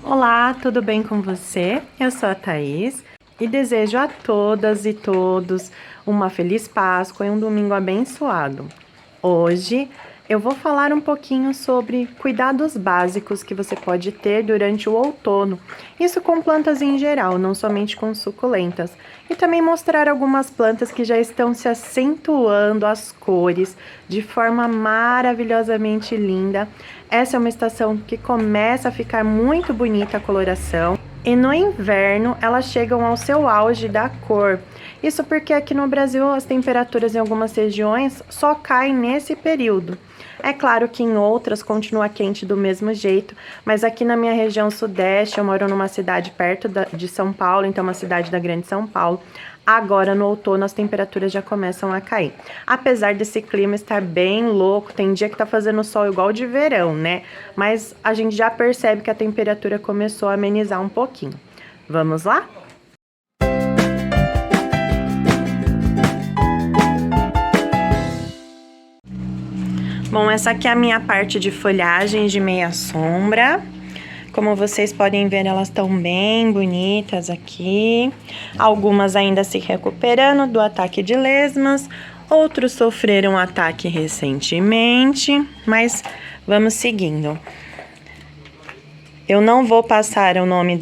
Olá, tudo bem com você? Eu sou a Thaís e desejo a todas e todos uma feliz Páscoa e um domingo abençoado. Hoje eu vou falar um pouquinho sobre cuidados básicos que você pode ter durante o outono. Isso com plantas em geral, não somente com suculentas. E também mostrar algumas plantas que já estão se acentuando as cores de forma maravilhosamente linda. Essa é uma estação que começa a ficar muito bonita a coloração. E no inverno elas chegam ao seu auge da cor. Isso porque aqui no Brasil as temperaturas em algumas regiões só caem nesse período. É claro que em outras continua quente do mesmo jeito, mas aqui na minha região sudeste, eu moro numa cidade perto de São Paulo, então uma cidade da Grande São Paulo. Agora no outono as temperaturas já começam a cair. Apesar desse clima estar bem louco, tem dia que tá fazendo sol igual de verão, né? Mas a gente já percebe que a temperatura começou a amenizar um pouquinho. Vamos lá? Bom, essa aqui é a minha parte de folhagem de meia sombra. Como vocês podem ver, elas estão bem bonitas aqui. Algumas ainda se recuperando do ataque de lesmas. Outros sofreram ataque recentemente, mas vamos seguindo. Eu não vou passar o nome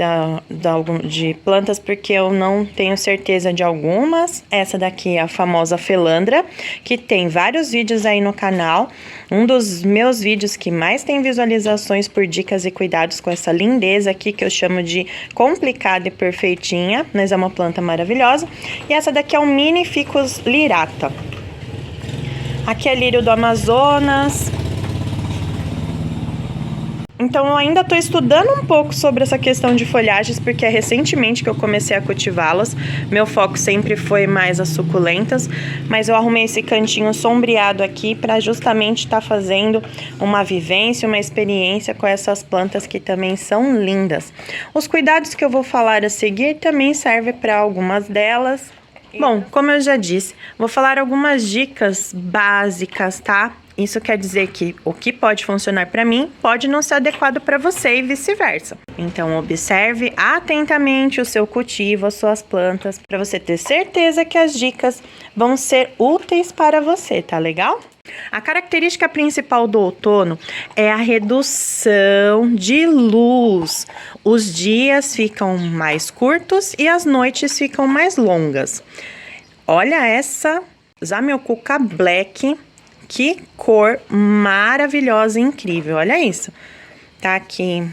de plantas porque eu não tenho certeza de algumas. Essa daqui é a famosa Felandra, que tem vários vídeos aí no canal. Um dos meus vídeos que mais tem visualizações por dicas e cuidados com essa lindeza aqui, que eu chamo de complicada e perfeitinha, mas é uma planta maravilhosa. E essa daqui é o Mini Ficus lirata. Aqui é lírio do Amazonas. Então eu ainda estou estudando um pouco sobre essa questão de folhagens, porque é recentemente que eu comecei a cultivá-las. Meu foco sempre foi mais as suculentas, mas eu arrumei esse cantinho sombreado aqui para justamente estar fazendo uma vivência, uma experiência com essas plantas que também são lindas. Os cuidados que eu vou falar a seguir também servem para algumas delas. Bom, como eu já disse, vou falar algumas dicas básicas, tá? Isso quer dizer que o que pode funcionar para mim pode não ser adequado para você e vice-versa. Então, observe atentamente o seu cultivo, as suas plantas, para você ter certeza que as dicas vão ser úteis para você, tá legal? A característica principal do outono é a redução de luz. Os dias ficam mais curtos e as noites ficam mais longas. Olha essa Zamioculca Black. Que cor maravilhosa e incrível, olha isso. Tá aqui,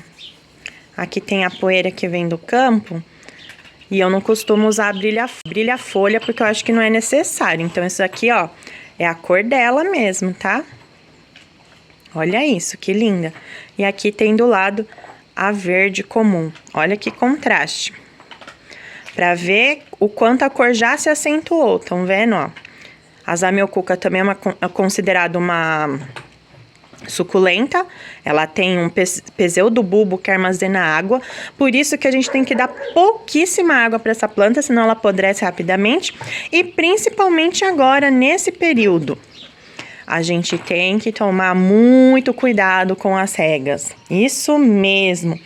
tem a poeira que vem do campo. E eu não costumo usar brilha-folha porque eu acho que não é necessário. Então, isso aqui, ó, é a cor dela mesmo, tá? Olha isso, que linda. E aqui tem do lado a verde comum. Olha que contraste. Pra ver o quanto a cor já se acentuou, tão vendo, ó? A Zamioculca também é considerada uma suculenta. Ela tem um pseudobulbo que armazena água. Por isso que a gente tem que dar pouquíssima água para essa planta, senão ela apodrece rapidamente. E principalmente agora, nesse período, a gente tem que tomar muito cuidado com as regas. Isso mesmo.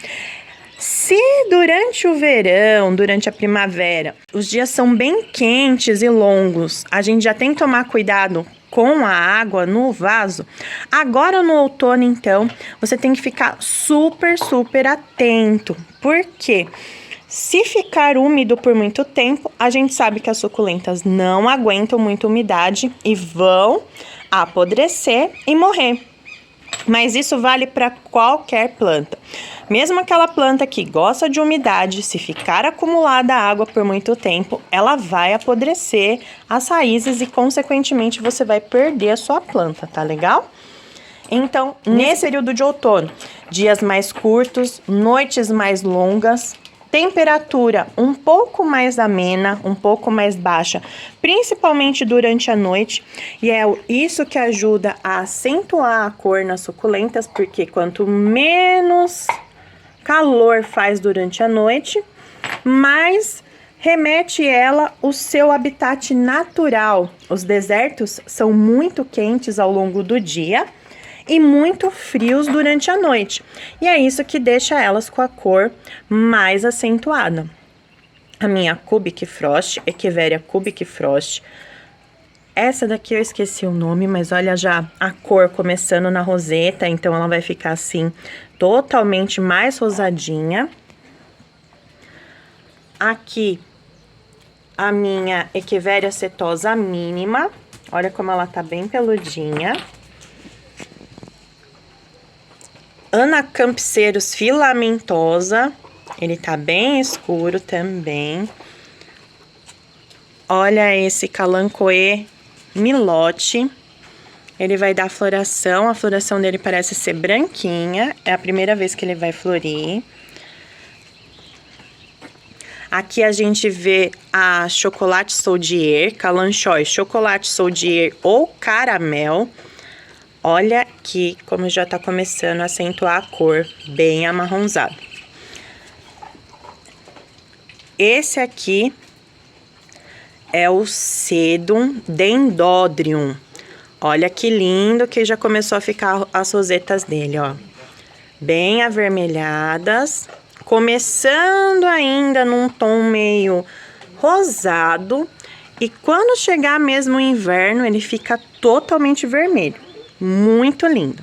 Se durante o verão, durante a primavera, os dias são bem quentes e longos, a gente já tem que tomar cuidado com a água no vaso. Agora no outono, então, você tem que ficar super atento. Por quê? Se ficar úmido por muito tempo, a gente sabe que as suculentas não aguentam muita umidade e vão apodrecer e morrer. Mas isso vale para qualquer planta. Mesmo aquela planta que gosta de umidade, se ficar acumulada água por muito tempo, ela vai apodrecer as raízes e, consequentemente, você vai perder a sua planta, tá legal? Então, nesse período de outono, dias mais curtos, noites mais longas, temperatura um pouco mais amena, um pouco mais baixa, principalmente durante a noite, e é isso que ajuda a acentuar a cor nas suculentas, porque quanto menos calor faz durante a noite, mais remete ela o seu habitat natural. Os desertos são muito quentes ao longo do dia, e muito frios durante a noite. E é isso que deixa elas com a cor mais acentuada. A minha Cubic Frost, Echeveria Cubic Frost. Essa daqui eu esqueci o nome, mas olha já a cor começando na roseta, então ela vai ficar assim, totalmente mais rosadinha. Aqui, a minha Echeveria Setosa Mínima. Olha como ela tá bem peludinha. Anacampseros Filamentosa. Ele tá bem escuro também. Olha esse Kalanchoe Milote. Ele vai dar floração. A floração dele parece ser branquinha. É a primeira vez que ele vai florir. Aqui a gente vê a Chocolate Soldier, Kalanchoe Chocolate Soldier ou Caramel. Olha aqui como já tá começando a acentuar a cor, bem amarronzado. Esse aqui é o Sedum Dendrodrium. Olha que lindo que já começou a ficar as rosetas dele, ó. Bem avermelhadas. Começando ainda num tom meio rosado. E quando chegar mesmo o inverno, ele fica totalmente vermelho. Muito lindo.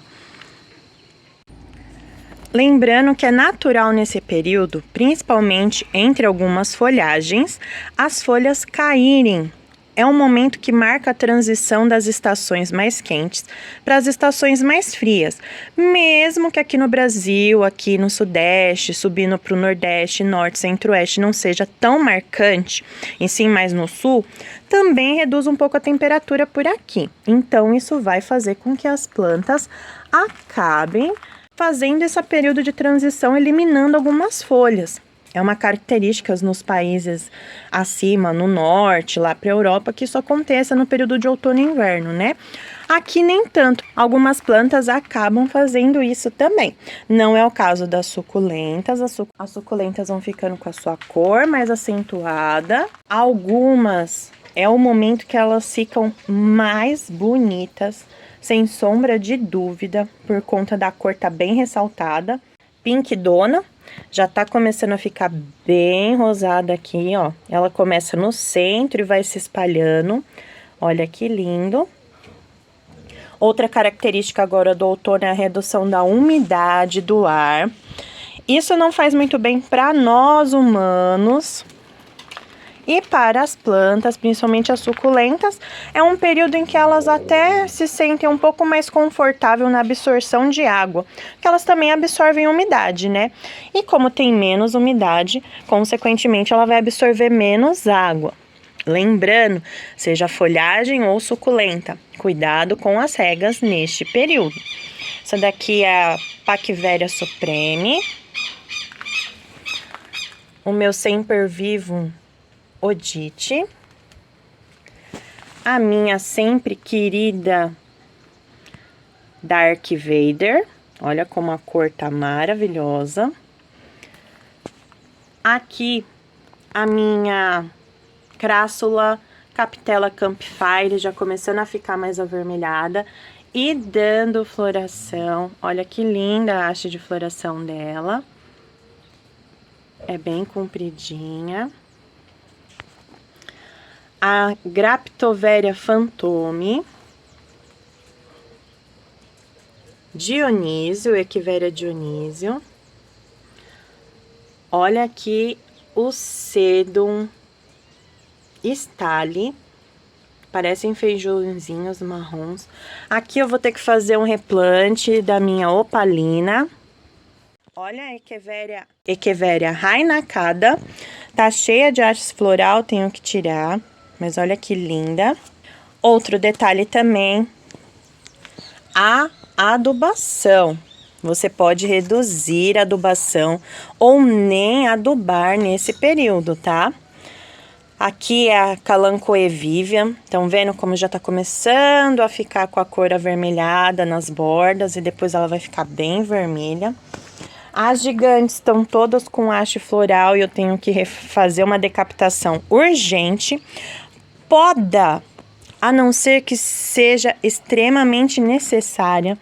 Lembrando que é natural nesse período, principalmente entre algumas folhagens, as folhas caírem. É um momento que marca a transição das estações mais quentes para as estações mais frias. Mesmo que aqui no Brasil, aqui no Sudeste, subindo para o Nordeste, Norte, Centro-Oeste não seja tão marcante, e sim mais no Sul, também reduz um pouco a temperatura por aqui. Então, isso vai fazer com que as plantas acabem fazendo esse período de transição, eliminando algumas folhas. É uma característica nos países acima, no norte, lá para a Europa, que isso aconteça no período de outono e inverno, né? Aqui nem tanto. Algumas plantas acabam fazendo isso também. Não é o caso das suculentas. As suculentas vão ficando com a sua cor mais acentuada. Algumas é o momento que elas ficam mais bonitas, sem sombra de dúvida, por conta da cor tá bem ressaltada. Pink Dona. Já tá começando a ficar bem rosada aqui, ó. Ela começa no centro e vai se espalhando. Olha que lindo. Outra característica agora do outono é a redução da umidade do ar. Isso não faz muito bem para nós humanos. E para as plantas, principalmente as suculentas, é um período em que elas até se sentem um pouco mais confortável na absorção de água, porque elas também absorvem umidade, né? E como tem menos umidade, consequentemente ela vai absorver menos água. Lembrando, seja folhagem ou suculenta, cuidado com as regas neste período. Essa daqui é a Paquiveria Supreme. O meu Sempervivum Odite, a minha sempre querida Dark Vader, olha como a cor tá maravilhosa. Aqui a minha Crassula Capitella Campfire, já começando a ficar mais avermelhada e dando floração. Olha que linda a haste de floração dela, é bem compridinha. A Graptoveria Fantome, Dionísio, Echeveria Dionísio. Olha aqui o Sedum Stale, parecem feijõezinhos marrons. Aqui eu vou ter que fazer um replante da minha opalina. Olha a Echeveria Rainacada, tá cheia de haste floral, tenho que tirar. Mas olha que linda. Outro detalhe também, a adubação. Você pode reduzir a adubação ou nem adubar nesse período, tá? Aqui é a Kalanchoe Vivian. Estão vendo como já tá começando a ficar com a cor avermelhada nas bordas e depois ela vai ficar bem vermelha. As gigantes estão todas com haste floral e eu tenho que fazer uma decapitação urgente. Poda, a não ser que seja extremamente necessária.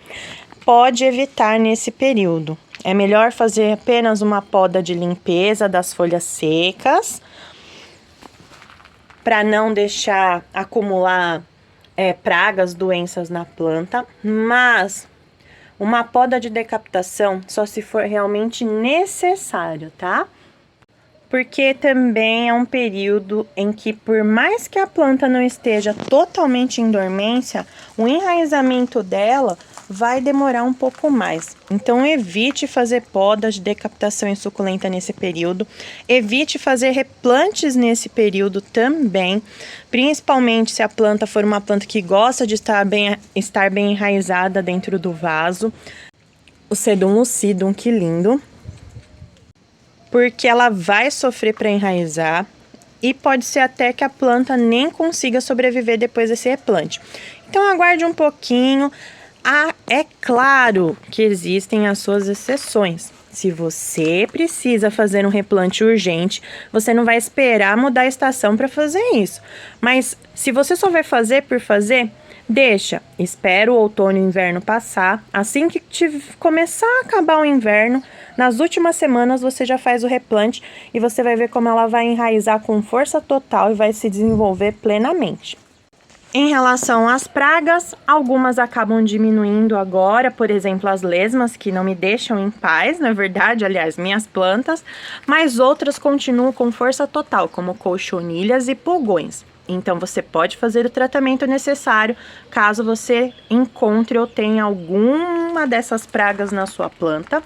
pode evitar nesse período. É melhor fazer apenas uma poda de limpeza das folhas secas, para não deixar acumular pragas, doenças na planta, mas uma poda de decapitação só se for realmente necessário, tá? Porque também é um período em que, por mais que a planta não esteja totalmente em dormência, o enraizamento dela vai demorar um pouco mais. Então, evite fazer podas de decapitação em suculenta nesse período. Evite fazer replantes nesse período também, principalmente se a planta for uma planta que gosta de estar bem enraizada dentro do vaso. O Sedum lucidum, que lindo! Porque ela vai sofrer para enraizar e pode ser até que a planta nem consiga sobreviver depois desse replante. Então, aguarde um pouquinho. É claro que existem as suas exceções. Se você precisa fazer um replante urgente, você não vai esperar mudar a estação para fazer isso. Mas se você só vai fazer por fazer, espera o outono e o inverno passar. Assim que começar a acabar o inverno, nas últimas semanas você já faz o replante e você vai ver como ela vai enraizar com força total e vai se desenvolver plenamente. Em relação às pragas, algumas acabam diminuindo agora, por exemplo, as lesmas, que não me deixam em paz, na verdade, aliás, minhas plantas, mas outras continuam com força total, como cochonilhas e pulgões. Então, você pode fazer o tratamento necessário caso você encontre ou tenha alguma dessas pragas na sua planta.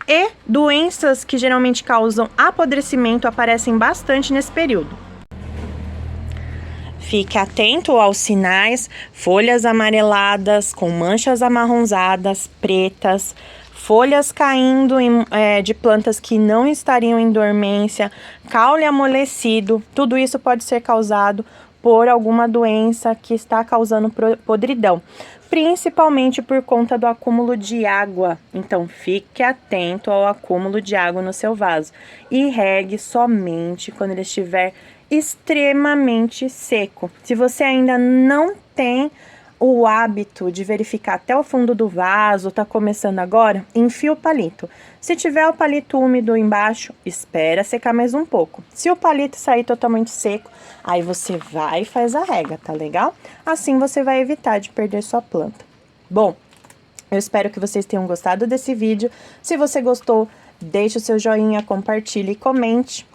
E doenças que geralmente causam apodrecimento aparecem bastante nesse período. Fique atento aos sinais: folhas amareladas, com manchas amarronzadas, pretas, folhas caindo de plantas que não estariam em dormência, caule amolecido. Tudo isso pode ser causado por alguma doença que está causando podridão, principalmente por conta do acúmulo de água. Então, fique atento ao acúmulo de água no seu vaso e regue somente quando ele estiver extremamente seco. Se você ainda não tem o hábito de verificar até o fundo do vaso, tá começando agora, enfia o palito. Se tiver o palito úmido embaixo, espera secar mais um pouco. Se o palito sair totalmente seco, aí você vai e faz a rega, tá legal? Assim você vai evitar de perder sua planta. Bom, eu espero que vocês tenham gostado desse vídeo. Se você gostou, deixe o seu joinha, compartilhe e comente.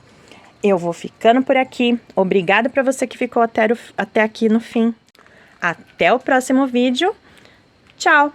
Eu vou ficando por aqui. Obrigada para você que ficou até aqui no fim. Até o próximo vídeo. Tchau!